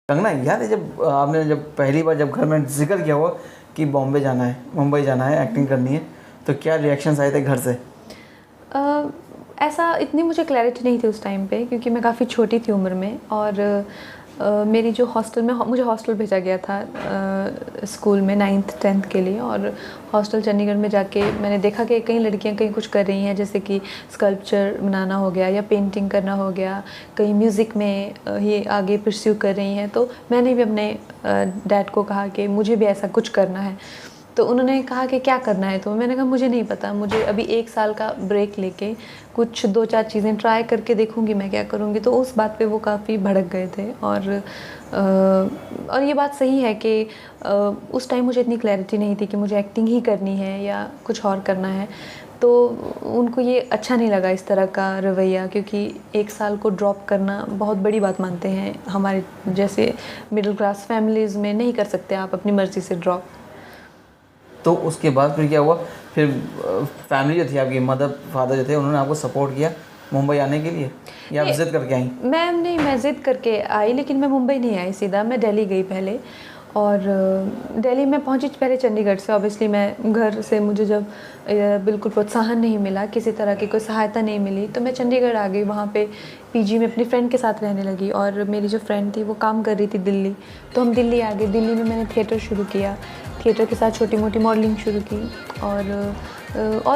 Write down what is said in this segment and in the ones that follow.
कंगना याद है जब आपने जब पहली बार जब घर में जिक्र किया हुआ कि बॉम्बे जाना है, मुंबई जाना है, एक्टिंग करनी है, तो क्या रिएक्शंस आए थे घर से? अ, ऐसा इतनी मुझे क्लैरिटी नहीं थी उस टाइम पे, क्योंकि मैं काफ़ी छोटी थी उम्र में। और मेरी जो हॉस्टल में मुझे हॉस्टल भेजा गया था स्कूल में 9th 10th के लिए। और हॉस्टल चंडीगढ़ में जाके मैंने देखा कि कई लड़कियां कहीं कुछ कर रही हैं, जैसे कि स्कल्पचर बनाना हो गया या पेंटिंग करना हो गया, कहीं म्यूज़िक में ये आगे परस्यू कर रही हैं। तो मैंने भी अपने डैड को कहा कि मुझे भी ऐसा कुछ करना है। तो उन्होंने कहा कि क्या करना है? तो मैंने कहा मुझे नहीं पता, मुझे अभी 1 साल का ब्रेक लेके कुछ 2-4 चीज़ें ट्राई करके देखूँगी मैं क्या करूँगी। तो उस बात पे वो काफ़ी भड़क गए थे। और ये बात सही है कि उस टाइम मुझे इतनी क्लैरिटी नहीं थी कि मुझे एक्टिंग ही करनी है या कुछ और करना है। तो उनको ये अच्छा नहीं लगा इस तरह का रवैया, क्योंकि 1 साल को ड्रॉप करना बहुत बड़ी बात मानते हैं। हमारे जैसे मिडिल क्लास फैमिलीज़ में नहीं कर सकते आप अपनी मर्ज़ी से ड्रॉप। तो उसके बाद फिर क्या हुआ? फिर फैमिली जो थी आपकी, मदर फादर जो थे, उन्होंने आपको सपोर्ट किया मुंबई आने के लिए या आप जिद करके आई? मैं ज़िद करके आई, लेकिन मैं मुंबई नहीं आई सीधा, मैं दिल्ली गई पहले। और दिल्ली में पहुंची पहले चंडीगढ़ से। ऑब्वियसली मैं घर से मुझे जब बिल्कुल प्रोत्साहन नहीं मिला, किसी तरह की कोई सहायता नहीं मिली, तो मैं चंडीगढ़ आ गई। वहाँ पे पीजी में अपनी फ्रेंड के साथ रहने लगी। और मेरी जो फ्रेंड थी वो काम कर रही थी दिल्ली, तो हम दिल्ली आ गए। दिल्ली में मैंने थिएटर शुरू किया, थिएटर के साथ छोटी मोटी मॉडलिंग शुरू की। और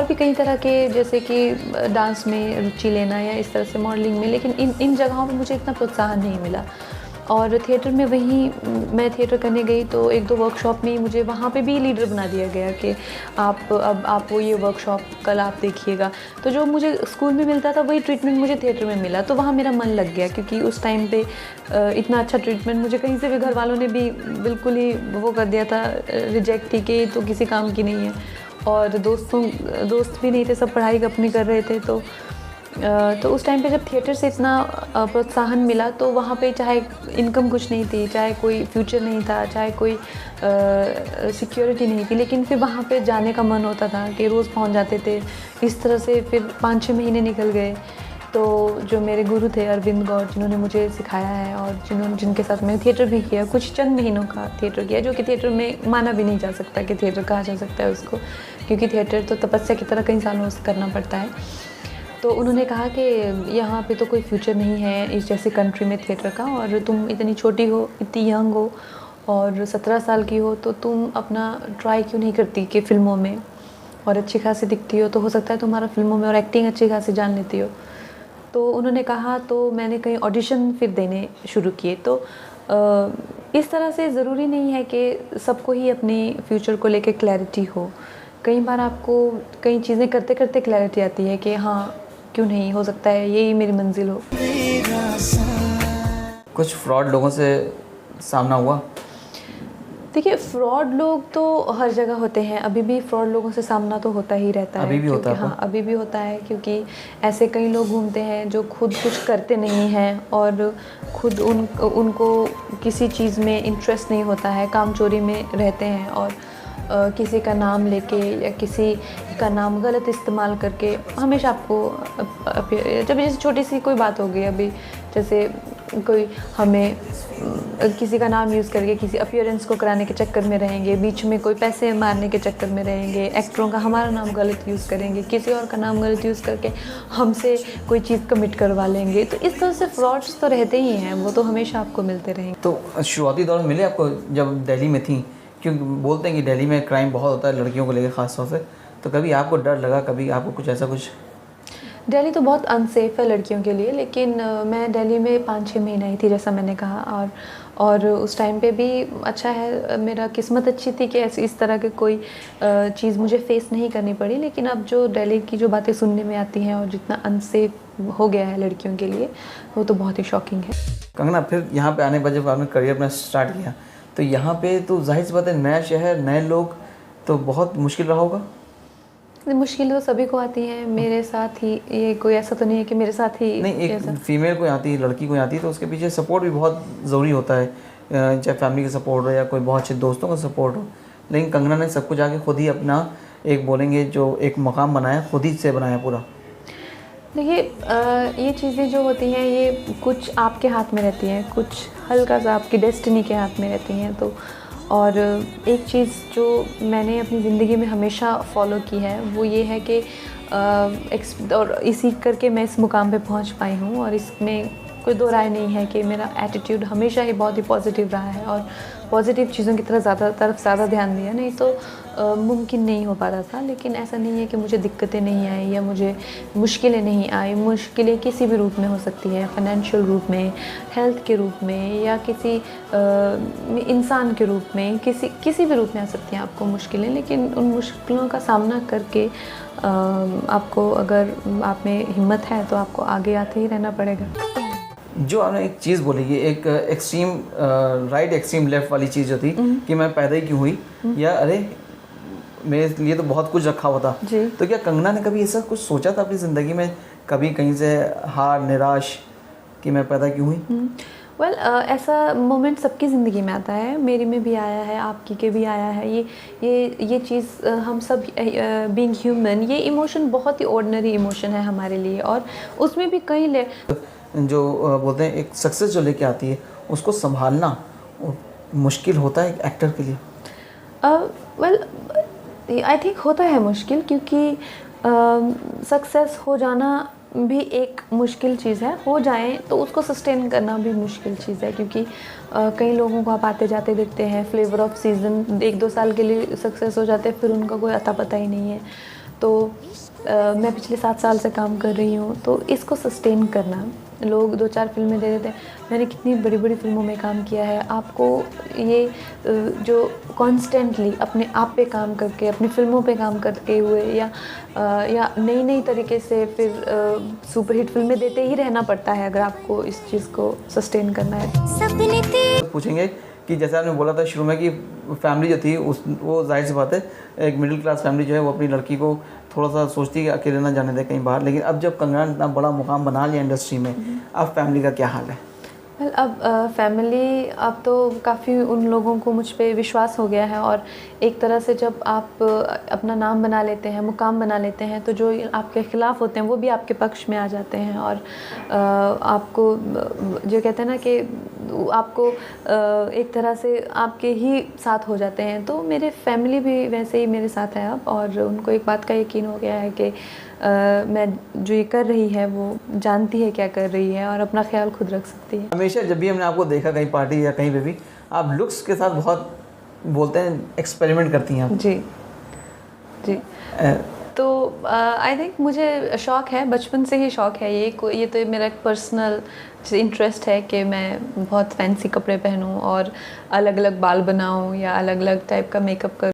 भी कई तरह के, जैसे कि डांस में रुचि लेना या इस तरह से मॉडलिंग में। लेकिन इन जगहों पे मुझे इतना प्रोत्साहन नहीं मिला। और थिएटर में वहीं मैं थिएटर करने गई तो 1-2 वर्कशॉप में ही मुझे वहाँ पे भी लीडर बना दिया गया कि अब आप वो ये वर्कशॉप कल आप देखिएगा। तो जो मुझे स्कूल में मिलता था वही ट्रीटमेंट मुझे थिएटर में मिला, तो वहाँ मेरा मन लग गया। क्योंकि उस टाइम पे इतना अच्छा ट्रीटमेंट मुझे कहीं से भी, घर वालों ने भी बिल्कुल ही वो कर दिया था, रिजेक्ट ही कि तो किसी काम की नहीं है। और दोस्त भी नहीं थे, सब पढ़ाई अपनी कर रहे थे। तो उस टाइम पे जब थिएटर से इतना प्रोत्साहन मिला, तो वहाँ पे चाहे इनकम कुछ नहीं थी, चाहे कोई फ्यूचर नहीं था, चाहे कोई सिक्योरिटी नहीं थी, लेकिन फिर वहाँ पे जाने का मन होता था कि रोज़ पहुँच जाते थे। इस तरह से फिर 5-6 महीने निकल गए। तो जो मेरे गुरु थे अरविंद गौर, जिन्होंने मुझे सिखाया है और जिनके साथ मैं थिएटर भी किया, कुछ चंद महीनों का थिएटर किया, जो कि थिएटर में माना भी नहीं जा सकता कि थिएटर कहा जा सकता है उसको, क्योंकि थिएटर तो तपस्या की तरह कई सालों से करना पड़ता है। तो उन्होंने कहा कि यहाँ पे तो कोई फ्यूचर नहीं है इस जैसे कंट्री में थिएटर का, और तुम इतनी छोटी हो, इतनी यंग हो और 17 साल की हो, तो तुम अपना ट्राई क्यों नहीं करती कि फ़िल्मों में, और अच्छी खासी दिखती हो, तो हो सकता है तुम्हारा फ़िल्मों में और एक्टिंग अच्छी खासी जान लेती हो। तो उन्होंने कहा, तो मैंने कई ऑडिशन फिर देने शुरू किए। तो इस तरह से ज़रूरी नहीं है कि सबको ही अपनी फ्यूचर को लेके क्लैरिटी हो। कई बार आपको कई चीज़ें करते करते क्लैरिटी आती है कि हाँ, क्यों नहीं, हो सकता है यही मेरी मंजिल हो। कुछ फ्रॉड लोगों से सामना हुआ? देखिए, फ्रॉड लोग तो हर जगह होते हैं, अभी भी फ्रॉड लोगों से सामना तो होता ही रहता है। अभी भी होता है? हाँ, अभी भी होता है, क्योंकि ऐसे कई लोग घूमते हैं जो खुद कुछ करते नहीं हैं और खुद उनको किसी चीज़ में इंटरेस्ट नहीं होता है, कामचोरी में रहते हैं। और किसी का नाम लेके या किसी का नाम गलत इस्तेमाल करके हमेशा आपको जब जैसे छोटी सी कोई बात हो गई, अभी जैसे कोई हमें किसी का नाम यूज़ करके किसी अपीयरेंस को कराने के चक्कर में रहेंगे, बीच में कोई पैसे मारने के चक्कर में रहेंगे, एक्टरों का हमारा नाम गलत यूज़ करेंगे, किसी और का नाम गलत यूज़ करके हमसे कोई चीज़ कमिट करवा लेंगे। तो इस तरह से फ्रॉड्स तो रहते ही हैं, वो तो हमेशा आपको मिलते रहेंगे। तो शुरुआती दौर में मिले आपको जब दिल्ली में थी? क्योंकि बोलते हैं कि दिल्ली में क्राइम बहुत होता है लड़कियों को लेकर ख़ास तौर से, तो कभी आपको डर लगा, कभी आपको कुछ ऐसा कुछ? दिल्ली तो बहुत अनसेफ़ है लड़कियों के लिए, लेकिन मैं दिल्ली में 5-6 महीने आई थी, जैसा मैंने कहा। और उस टाइम पे भी अच्छा है, मेरा किस्मत अच्छी थी कि ऐसी इस तरह की कोई चीज़ मुझे फ़ेस नहीं करनी पड़ी। लेकिन अब जो दिल्ली की जो बातें सुनने में आती हैं और जितना अनसेफ़ हो गया है लड़कियों के लिए, वो तो बहुत ही शॉकिंग है। कंगना, फिर यहाँ पे आने के बाद जब आपने करियर अपना स्टार्ट किया, तो यहाँ पे तो जाहिर सी बात है, नया शहर, नए लोग, तो बहुत मुश्किल रहा होगा? मुश्किल तो सभी को आती हैं, मेरे साथ ही, ये कोई ऐसा तो नहीं है कि मेरे साथ ही नहीं, एक ऐसा। फीमेल को आती है, लड़की को आती है, तो उसके पीछे सपोर्ट भी बहुत ज़रूरी होता है, चाहे फैमिली का सपोर्ट हो या कोई बहुत अच्छे दोस्तों का सपोर्ट हो। लेकिन कंगना ने सब कुछ आके खुद ही अपना एक बोलेंगे जो एक मकाम बनाया, खुद ही से बनाया पूरा। देखिए ये चीज़ें जो होती हैं ये कुछ आपके हाथ में रहती हैं, कुछ हल्का सा आपकी डेस्टिनी के हाथ में रहती हैं। तो और एक चीज़ जो मैंने अपनी ज़िंदगी में हमेशा फॉलो की है वो ये है कि और इसी करके मैं इस मुकाम पे पहुंच पाई हूँ, और इसमें कोई दो राय नहीं है कि मेरा एटीट्यूड हमेशा ही बहुत ही पॉजिटिव रहा है और पॉजिटिव चीज़ों की तरफ ज़्यादा ध्यान दिया, नहीं तो मुमकिन नहीं हो पाता था। लेकिन ऐसा नहीं है कि मुझे दिक्कतें नहीं आई या मुझे मुश्किलें नहीं आई। मुश्किलें किसी भी रूप में हो सकती है, फाइनेंशियल रूप में, हेल्थ के रूप में, या किसी इंसान के रूप में, किसी भी रूप में आ सकती हैं आपको मुश्किलें। लेकिन उन मुश्किलों का सामना करके आपको, अगर आप में हिम्मत है तो आपको आगे आते ही रहना पड़ेगा। जो आपने एक चीज़ बोली कि एक एक्सट्रीम राइट एक्सट्रीम लेफ्ट वाली चीज़ जो थी कि मैं पैदा ही क्यों हुई, या अरे मेरे लिए तो बहुत कुछ रखा हुआ था। तो क्या कंगना ने कभी ऐसा कुछ सोचा था अपनी ज़िंदगी में, कभी कहीं से हार निराश कि मैं पैदा क्यों हुई? वेल ऐसा मोमेंट सबकी ज़िंदगी में आता है, मेरी में भी आया है, आपकी के भी आया है। ये चीज़ हम सब बीइंग ह्यूमन, ये इमोशन बहुत ही ऑर्डिनरी इमोशन है हमारे लिए, और उसमें भी कई जो बोलते हैं एक सक्सेस जो लेके आती है उसको संभालना मुश्किल होता है एक एक्टर के लिए। वेल आई थिंक होता है मुश्किल, क्योंकि सक्सेस हो जाना भी एक मुश्किल चीज़ है, हो जाए तो उसको सस्टेन करना भी मुश्किल चीज़ है। क्योंकि कई लोगों को आप आते जाते देखते हैं, फ्लेवर ऑफ सीज़न 1-2 साल के लिए सक्सेस हो जाते हैं, फिर उनका कोई अता पता ही नहीं है। तो मैं पिछले 7 साल से काम कर रही हूँ, तो इसको सस्टेन करना, लोग 2-4 फिल्में दे देते हैं, मैंने कितनी बड़ी बड़ी फिल्मों में काम किया है। आपको ये जो कॉन्स्टेंटली अपने आप पे काम करके, अपनी फिल्मों पे काम करके हुए, या नई तरीके से फिर सुपरहिट फिल्में देते ही रहना पड़ता है अगर आपको इस चीज़ को सस्टेन करना है। पूछेंगे कि जैसे आपने बोला था शुरू में कि फैमिली जो थी वो जाहिर सी बात है एक मिडिल क्लास फैमिली जो है वो अपनी लड़की को थोड़ा सा सोचती है कि अकेले ना जाने दे कहीं बाहर। लेकिन अब जब कंगना ने इतना बड़ा मुकाम बना लिया इंडस्ट्री में, अब फैमिली का क्या हाल है? वेल अब फैमिली, अब तो काफ़ी उन लोगों को मुझ पे विश्वास हो गया है, और एक तरह से जब आप अपना नाम बना लेते हैं, मुकाम बना लेते हैं, तो जो आपके ख़िलाफ़ होते हैं वो भी आपके पक्ष में आ जाते हैं, और आपको जो कहते हैं ना कि आपको एक तरह से आपके ही साथ हो जाते हैं। तो मेरे फैमिली भी वैसे ही मेरे साथ है अब, और उनको एक बात का यकीन हो गया है कि मैं जो ये कर रही है वो जानती है क्या कर रही है, और अपना ख्याल खुद रख सकती है। हमेशा जब भी हमने आपको देखा कहीं पार्टी या कहीं पे भी, आप लुक्स के साथ बहुत बोलते हैं एक्सपेरिमेंट करती हैं आप। जी तो आई थिंक मुझे शौक़ है, बचपन से ही शौक़ है ये तो मेरा एक पर्सनल इंटरेस्ट है कि मैं बहुत फैंसी कपड़े पहनूं और अलग अलग बाल बनाऊं या अलग अलग टाइप का मेकअप करूं।